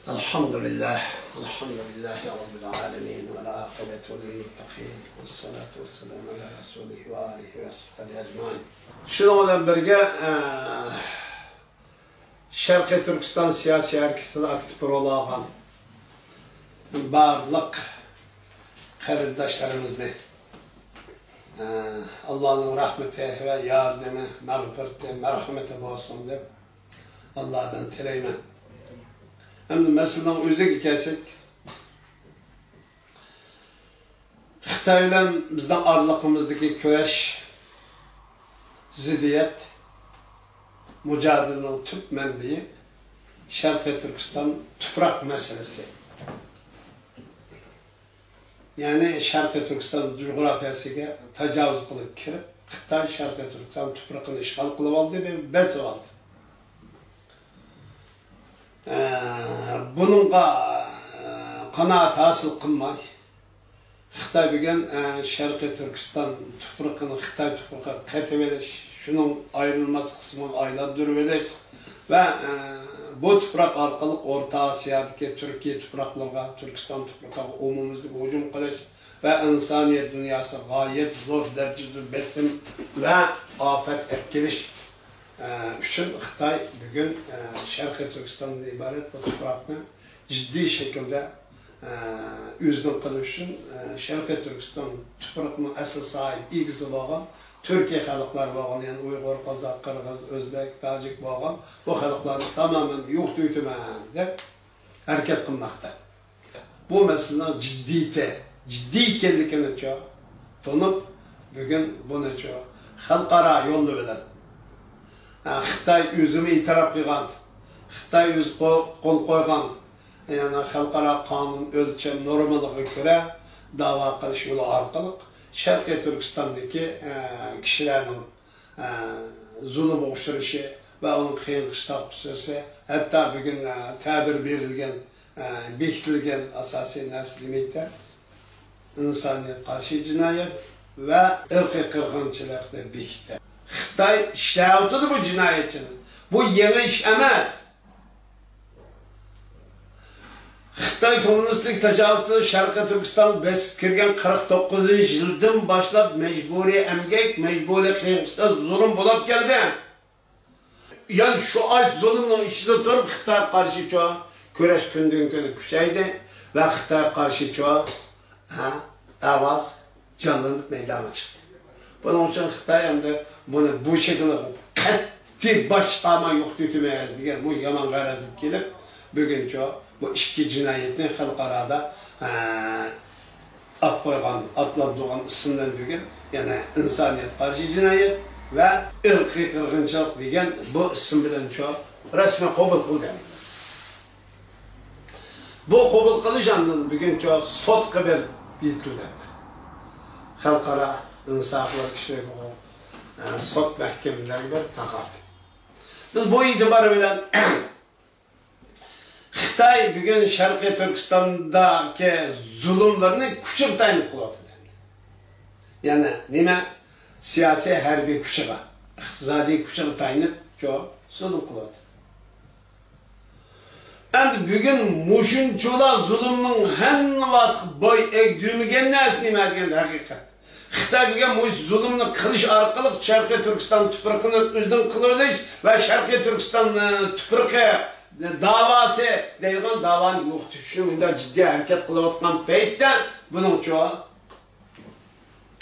Elhamdülillah, elhamdülillahi rabbil alemin ve la akibetu lil muttaqin ve salatu vesselamu ala rasulihi ve alihi ve sahbihi ecmaîn. Şununla birge Şarkı Türkistan siyasi hareketinde aktif rol alan barlık qarindoshlarimizni Allah'ın rahmeti ve yardımı, mağfireti, merhameti olsun deb Allah'dan tileymen. Hem de mesela özüge kelsek, Xitay bilan bizden aralığımızdaki köreş, ziddiyet, mücadelenin tüp menbeyi Şarkı Türkistan toprak meselesi. Yani Şarkı Türkistan coğrafyasıga tecavüz kılıp kirip, Xitay Şarkı Türkistan toprakını işgal kılıp aldı ve besip aldı. Bununla kanaat hasıl kılmay. Xitay bugün Şarkı Türkistan toprakını Xitay toprağı katıveriş, şunun ayrılması kısmını aylandırıveriş ve bu toprak arkalık Orta Asya'daki Türkiye topraklarına, Türkistan topraklarına umumuzda hücum kılış ve insaniyet dünyası gayet zor derecede besim ve afet etkiliş üçün Xitay bugün Şarkı Türkistan'dan ibaret bu toprakını ciddi şekilde üzgün kılış için Şarkı Türkistan toprakının asıl sahibi ilgisi olan Türkiye halkları bağlı, yani Uygur, Kazak, Kırgız, Özbek, Tacik bağlı, bu halkları tamamen yok düğütüme deyip hareket kılmakta. Bu mesele ciddi ikenlikini çok tanıp, bugün bunu çok halkara yollu bilen. Xitay özümü itiraf kılgan, Xitay öz kol koygan, yani halkara kanun, ölçem, normalığı göre dava kılış yolu arkalık, Şarkı Türkistan'daki kişilerin zulüm uçuruşu ve onun kıyılıkçılık uçuruşu, hatta bugün tabir verilgen, bekitilgen asasi neslimiyete, insaniyet karşı cinayet ve ırkı kırgınçılık da bekti. Xitay işlevtidir bu cinayetçinin. Bu yeni iş emez. Xitay komünistlik tecavüzü Şarkı Türkistan besip kirgen 49 yıldan başlap mecburi emgek, mecburi kıyıkçılık zulüm bulup geldi. Yani şu aç zulümün içinde durup Xitay karşı çoğu küreş gündüğün günü kuşaydı ve Xitay karşı çoğu avaz canlanıp meydana çıktı. Bunun için Xitay hem de bunu bu şekilde katı başlama yok tütümeyiz diye bu yaman garazıp gelip bugün çoğu bu iki cinayetini halkarada at koygan, atladığın isimden bugün yani insaniyet karşı cinayet ve ırkı kırgınçılık degen bu isim bilen çoğu resmen kabul kıldı. Bu kabul kılış anında bugün çoğu sot kabul yetkildi. Halkara insaflar kişiler sot mahkemeleri bir takardı. Biz bu itibarı bilen Xitay bugün Şarkı Türkistan'daki zulümlerini küçültayını kuladı. Yani nime siyasi harbi küçüğe, iktisadi küçültayını çok zulüm kuladı. Yani bugün muşunçula zulümün hem vasıf boy ekdüğümügen neresi nime diyen hakikat. Xitay bugün muş zulümünü kılış arkalık Şarkı Türkistan tüpürkünü üzdün kılış ve Şarkı Türkistan tüpürkü davası deyilgan davanı yok düşüşünde ciddi hareket kılıvatkan peytte bunun çoğu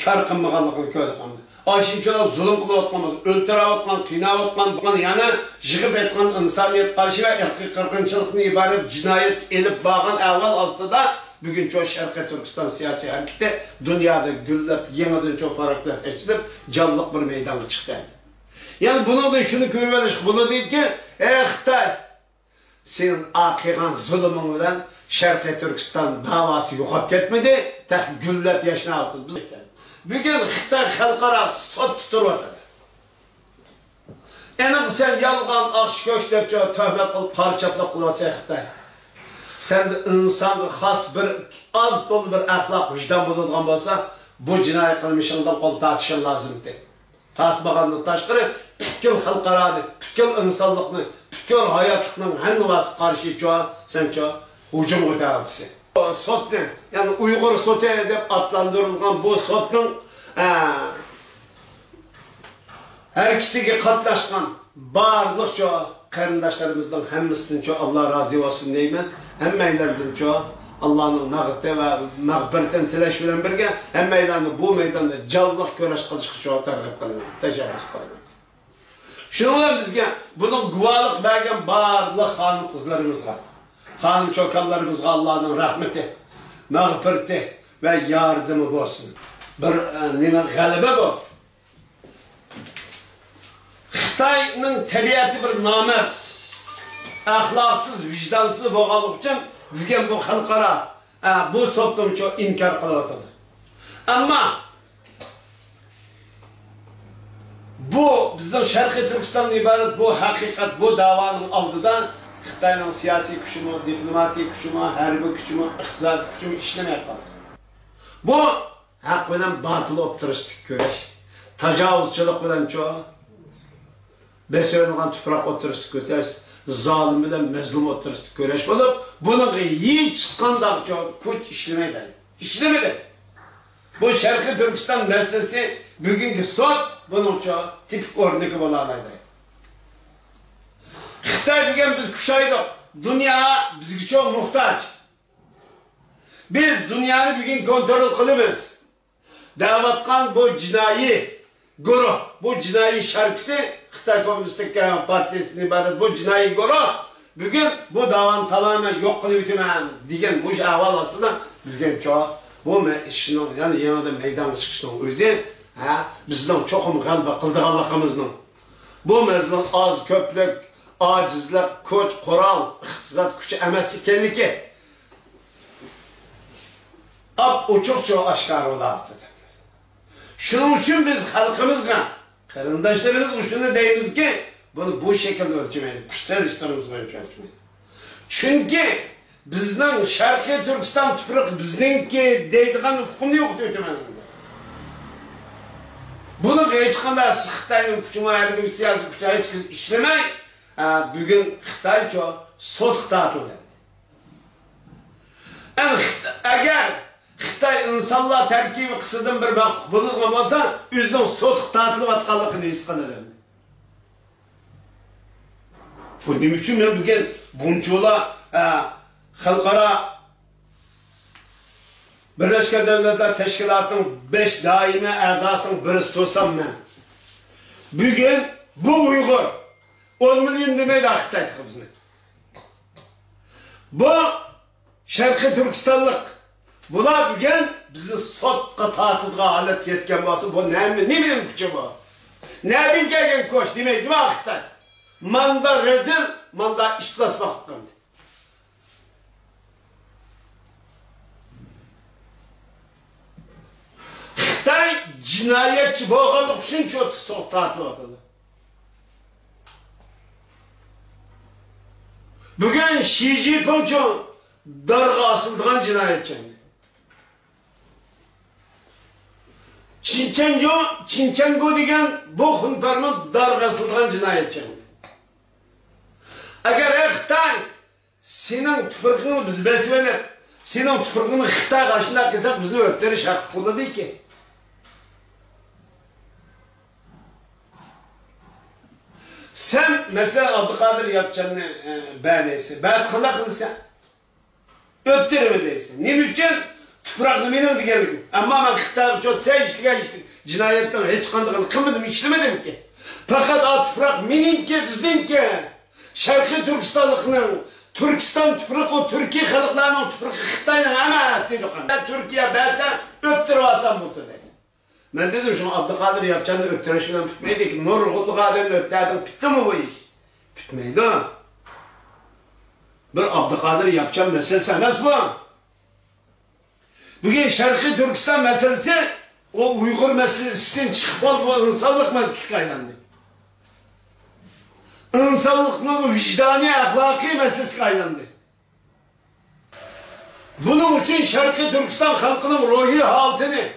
kar kılmağanlıqını köydükandı. Aşımçılar zulüm kılıvatkanmaz, öldüravatkan, kıynavatkan, yani jığıp etkan insaniyet karşı ve ırkı kırgınçılıkını ibaret cinayet elip bağın evvel aslında bugün çoğu Şarkı Türkistan siyasi hareketi dünyada güllep, yeniden çok paraklar geçilip canlılık bir meydana çıktı. Yani bunu da şunu köyveliş, bunu değil ki Xitay senin akıgan zulümün bilen Şarkı Türkistan davası yokup ketmedi, tek güllep yaşına altı. Bugün Xitay halkara sot tuturvadı. Enim sen yalgan akış köşlep çoğu töhmet kılıp parçaplap kılvası Xitay. Sen de insan has bir az dolu bir ahlak vicdan bozulgan olsa bu cinayet kılmışından kol tartışın lazımdı. Tartmağandan taşkırı pütkül halkaradı, pütkül insanlıkını, bütün hayatının hammasına karşı sen hücum ödevisi. Sot ne? Yani Uygur sotu edip adlandırılgan bu sotun her ikisiga katlaşkan barlık qarindoshlarımızdan hammasından Allah razı olsun deymiz. Hammaylardan Allah'ın mağfireti ve mağfiretini tilash bilan birga hammaylarni bu maydonda jonliq kurash qilishga targ'ib qilaman, tashabbus qilaman. Shuning bilan bizga buni guvohlik bergan barliq xonim qizlarimizga, xonim cho'konlarimizga Allohning rahmati, mağfireti ve yardımı bo'lsin. Bir nima g'alaba bor. Xitoyning tabiati bir nomard, axloqsiz, vijdonsiz bo'lganligi uchun bizga bu xalqaro bu to'plamcha inkor qilyotadi. Ammo bu bizning Sharqiy Turkistondan iborat bu haqiqat, bu da'voning oldidan Xitoyning siyosiy kuchimi, diplomatik kuchimi, harbiy kuchimi, iqtisodiy kuchimi ishlamay qoldi. Bu haq bilan batıl o'tirishlik ko'rish, tajovuzchilik bilan beso'ngan tuproq o'tirishlik ko'rish, zolim bilan mazlum o'tirishlik ko'rish bo'lib, buning hech qanday kuch ishlamaydi. Ishlamadi. Bu Sharqiy Turkiston masalasi bugungi sot buning tipik o'rnagi bo'la oladi. Xitoy degan biz kuchaydik. Dunyo bizga çok muhtoj. Biz dunyoni bugun kontrol qilamiz. Davatgan bu jinoiy guruh, bu jinoiy sharkisi Xitoy Kommunistik Partiyasining iborat bu jinoiy guruh bugun bu davoni tamamen yo'q qilib o'taman degan bu ahvol ostida bizga bu ishning yani yanada maydonga chiqishning o'zi bizning cho'qim g'alaba qildiganligimizning bu mazmun oz ko'plik, ojizlik, kuch, qurol, iqtisod kuchi emas ekanligi ochiqcha oshkor bo'ladi. Shuning uchun biz xalqimizga, qarindoshlarimizga shuni deymizki, buni bu shaklda o'lchamaydi, kuchsal ishlarimiz bilan o'lchamaydi. Chunki bizning Sharqiy Turkiston tuproq bizningki deydigan hukmni yo'q deyman. Buni hech qanday Xitoyning kuchi harbiy siyosiy kuchi hech ishlamay, bugun Xitoycha sot ta'tiladi. Agar Xitoy insonlar tarkibi qismidan bir vaqt bo'lgan bo'lsa, o'zining sot ta'tilayotganligini his qiladi. Buning uchun men bugun buncholar xalqaro Birleşken Devletler Teşkilatı'nın 5 daimi a'zosining birisi tursam men. Bugün bu Uygur 10 milyon demaydi Xitoy bizni. Bu Sharqiy Turkistonlik bular bugun bizni sotqa tortadigan holat yetgan bo'lsa, bu nima kuchi bu? Nereden kelgan kuch demaydi mi Xitoy? Manda rezil, manda iflasmoq qildi. Xitoy jinoyatchi bo'lganlik uchun sot tortilyapti. Bugün Xi Jinping darga asıldıgan cinayetçi. Çinçengo degen bu huntarının darga asıldıgan cinayetçi. Eğer Xitoy senin tüfürkünü biz beslenip, senin tüfürkünü Xitoy karşında kılsak bizni öptürüş hakkı kulu değil ki. Sen mesela Abdülkadir yapacağını beğeneysin. Ben sıkıntı kılırsan öptürme deysin. Ne için? Tüpraklı benim diyelim. Ama ben Xitoy'a çok tecrübe cinayetten hiç kandıkını kılmadım, işlemedim ki. Fakat o tüprak benimki, bizdenki. Sharqiy Turkistonlikning, Türkiston tüprak o Türkiye xalqlarının tüprakı Xitoyning emas dedi. Ben Türkiye belki öptürüp alsam bu dedi. Ben dedim şu Abdülkadir yapacağını öptürüşünden bitmeydi ki nurgulluq adamını öptürdün, bitti mi bu iş? Bitmeydi ha. Bir Abdülkadir yapacağım meselesi emas bu. Bugün Sharqiy Turkiston meselesi o Uygur meselesinden çıkıp bu insanlık meselesi aylandı. İnsanlıkның vicdani, ahlaki meselesi aylandı. Bunun için Sharqiy Turkiston halkının ruhi halatını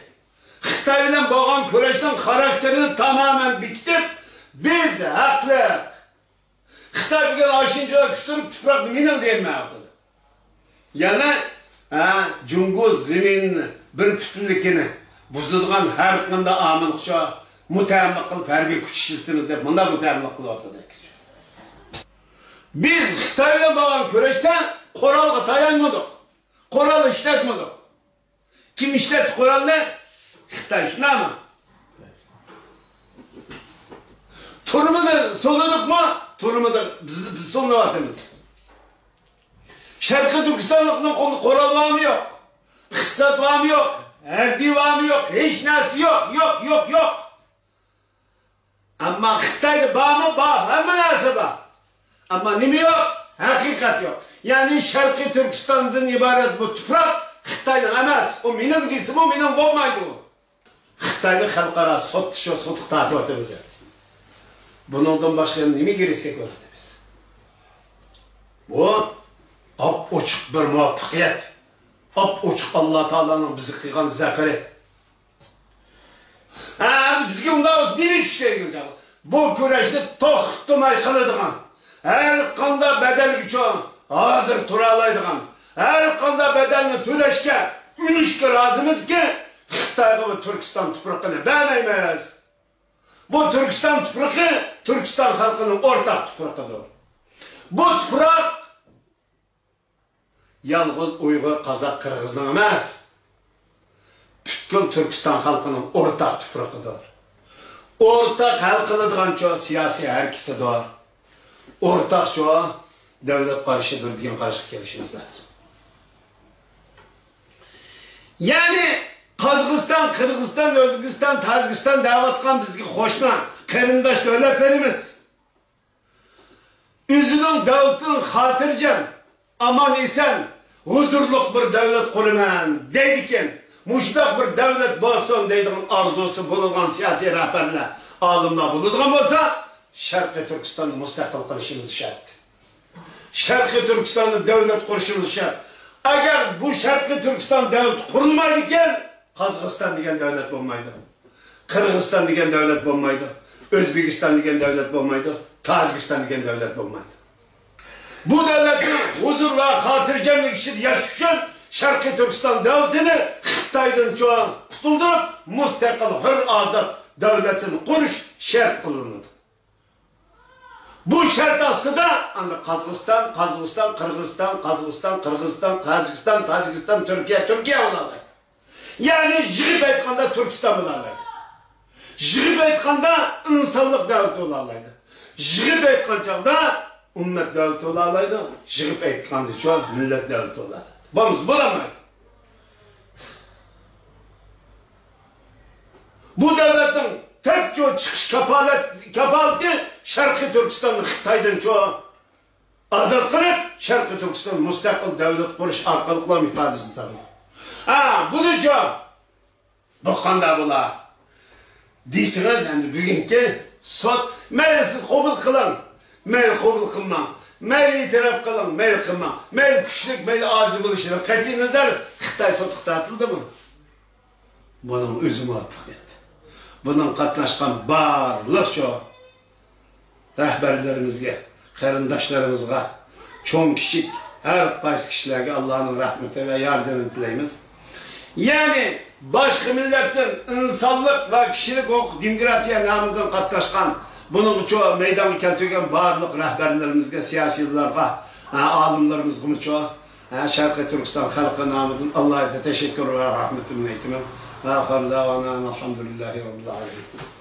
Xitoy bilan bo'lgan kurashning karakterini tamamen bitib, biz haqli Xitay bir aşıncalar küçülüp tüprak minin deyilmeydi. Yani Cungu zeminini bir bütünlükini buzulgan her kında amılıkça mutamlik kılıp harbiy kuch işletimiz deb bunda mutamlik kılıp biz Xitayla bağlan köreşten koralga tayanmadık. Koral işletmedik. Kim işlet koralını? Xitay şuna mı? Turumu da soladık mı? Turumu da biz sonlavatımız. Şarkı Türkistanlık'ın koral var mı yok? İktisat var mı yok? Harbi var mı yok? Hiç nasi yok, yok. Ama Xitay'da var mı? Var. Hemen nasıl var? Ama ne mi yok? Hakikat yok. Yani Şarkı Türkistan'dan ibaret bu toprak Xitay'dan emas. O benim değilsin, o benim olmaydı o. Xitay'da halkara sotuk tahtı bize. Bundan başka ne mi girsek oldu biz? Bu ap-uçuk bir muvaffakiyet. Ap-uçuk Allah Teala'nın bizi kıygan zaferi. Bizge bunda demek işler göreceğim. Bu güreşte toxtumay kılıdığın. Her kanda bedel gücü hazır turalaydıgan. Her kanda bedelini töleşke, ünüşke razımız ki Xitayga ve Türkistan tuprağını beğenmeyiz. Bu Türkistan tuprağı, Türkistan halkının ortak tuprağıdır. Bu toprak yalnız Uygur, Kazak, Kırgız'ın emas. Bütün Türkistan halkının ortak tuprağıdır. Ortak halkılıdığın çoğu siyasi hareketidir. Ortak çoğu devlet karışıdır, din karışık gelişimiz lazım. Yani Kazakistan, Kırgızistan, Özbekistan, Tacikistan davatkan bizgi hoşna, kerindaş devletlerimiz. Üzünün devletin hatırcam, aman isen, huzurluk bir devlet kurman deydiken, muştak bir devlet bolsun deydiğin arzusu bulungan siyasi rahberler, alımlar bulungan olsa, Şarkı Türkistan'ı müstakil kılışımız şart. Şarkı Türkistan'ı devlet kuruşumuz şart. Eğer bu Şarkı Türkistan devlet kurulmaydıkken, Kazakistan degen devlet olmaydı. Kırgızistan degen devlet olmaydı. Özbekistan degen devlet olmaydı. Tacikistan degen devlet olmaydı. Bu devletin huzur ve hatırcamlık için yaşayan Şarkı Türkistan devletini Xitay'dan çoğu tutuldurup müstakil, hür azat devletin kuruş şart kılındı. Bu şart aslında Kazakistan, Kırgızistan, Tacikistan, Türkiye olalıydı. Yani jığıp aytkanda Türkistan olalıydı. Jığıp aytkanda insanlık devleti olalıydı. Jığıp aytkan çağda ümmet devleti olalıydı. Jığıp aytkanda çoğu millet devleti olalıydı. Bunuz bulamaydı. Bu devletin tek çoğu çıkış kapaleti Şarkı Türkistan'ı Xitay'dan çoğu azat kılıp Şarkı Türkistan müstakil devlet kuruş arkalıkla ifadesini tanıdı. Bunu çoğu bu kanda bula deysiniz yani bugünkü sot meyilsiz kabul kılın, meyil kabul kılma, meyil itiraf kılın, meyil kılma, meyil küçülük, meyil ağzı buluşur. Katli nazar Xitay sotukta atıldı mı? Bunun özü muvaffakiyet. Bunun katlaşkan barlık çoğu rahberlerimizge, karindaşlarımızga, çoğun kişik, her qaysı kişilerge Allah'ın rahmeti ve yardımını dileyimiz. Yani başka milletin insanlık ve kişilik ok, demokratiya namıdan katlaşkan, bunun çoğu meydanı keltürgen barlık rahberlerimizge, siyasilerge, alimlerimizge çoğu, Şarkı Türkistan halkı namıdan Allah'a teşekkür ve rahmetimle eğitimim. Ve ahir davana elhamdülillahi rabbil alemin.